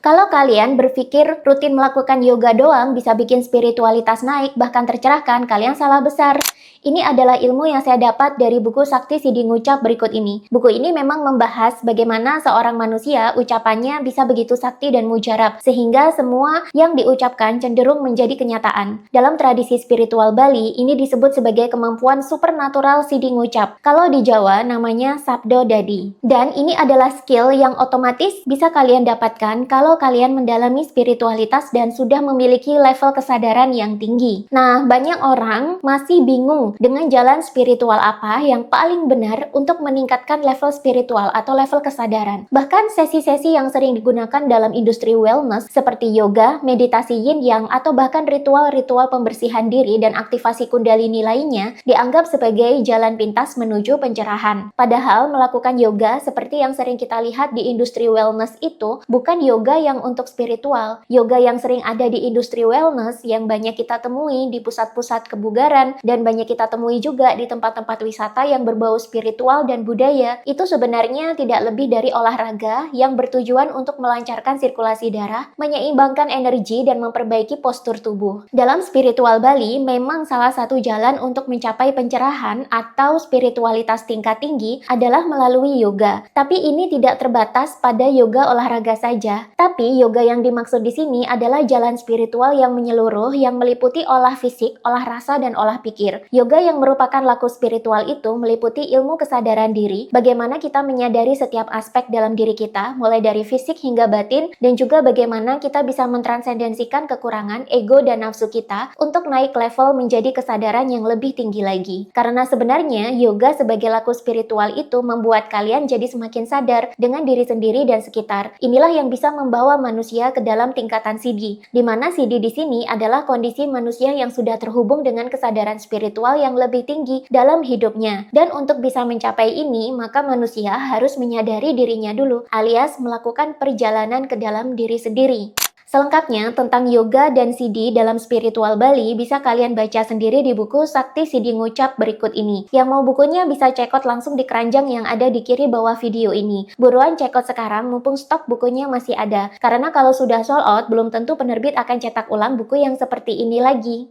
Kalau kalian berpikir rutin melakukan yoga doang bisa bikin spiritualitas naik bahkan tercerahkan, kalian salah besar. Ini adalah ilmu yang saya dapat dari buku Sakti Siddhi Ngucap berikut ini. Buku ini memang membahas bagaimana seorang manusia ucapannya bisa begitu sakti dan mujarab, sehingga semua yang diucapkan cenderung menjadi kenyataan. Dalam tradisi spiritual Bali, ini disebut sebagai kemampuan supernatural Siddhi Ngucap. Kalau di Jawa, namanya Sabdo Dadi. Dan ini adalah skill yang otomatis bisa kalian dapatkan kalau kalian mendalami spiritualitas dan sudah memiliki level kesadaran yang tinggi. Nah, banyak orang masih bingung dengan jalan spiritual apa yang paling benar untuk meningkatkan level spiritual atau level kesadaran. Bahkan sesi-sesi yang sering digunakan dalam industri wellness seperti yoga, meditasi yin yang, atau bahkan ritual-ritual pembersihan diri dan aktivasi kundalini lainnya dianggap sebagai jalan pintas menuju pencerahan. Padahal melakukan yoga seperti yang sering kita lihat di industri wellness itu bukan yoga yang untuk spiritual. Yoga yang sering ada di industri wellness yang banyak kita temui di pusat-pusat kebugaran dan banyak kita temui juga di tempat-tempat wisata yang berbau spiritual dan budaya, itu sebenarnya tidak lebih dari olahraga yang bertujuan untuk melancarkan sirkulasi darah, menyeimbangkan energi dan memperbaiki postur tubuh. Dalam spiritual Bali, memang salah satu jalan untuk mencapai pencerahan atau spiritualitas tingkat tinggi adalah melalui yoga. Tapi ini tidak terbatas pada yoga olahraga saja. Tapi yoga yang dimaksud di sini adalah jalan spiritual yang menyeluruh yang meliputi olah fisik, olah rasa, dan olah pikir. Yoga yang merupakan laku spiritual itu meliputi ilmu kesadaran diri, bagaimana kita menyadari setiap aspek dalam diri kita, mulai dari fisik hingga batin, dan juga bagaimana kita bisa mentransendensikan kekurangan, ego, dan nafsu kita untuk naik level menjadi kesadaran yang lebih tinggi lagi. Karena sebenarnya yoga sebagai laku spiritual itu membuat kalian jadi semakin sadar dengan diri sendiri dan sekitar. Inilah yang bisa membawa manusia ke dalam tingkatan siddhi, di mana siddhi di sini adalah kondisi manusia yang sudah terhubung dengan kesadaran spiritual yang lebih tinggi dalam hidupnya. Dan untuk bisa mencapai ini, maka manusia harus menyadari dirinya dulu, alias melakukan perjalanan ke dalam diri sendiri. Selengkapnya tentang yoga dan siddhi dalam spiritual Bali bisa kalian baca sendiri di buku Sakti Siddhi Ngucap berikut ini. Yang mau bukunya bisa cekot langsung di keranjang yang ada di kiri bawah video ini. Buruan cekot sekarang mumpung stok bukunya masih ada. Karena kalau sudah sold out, belum tentu penerbit akan cetak ulang buku yang seperti ini lagi.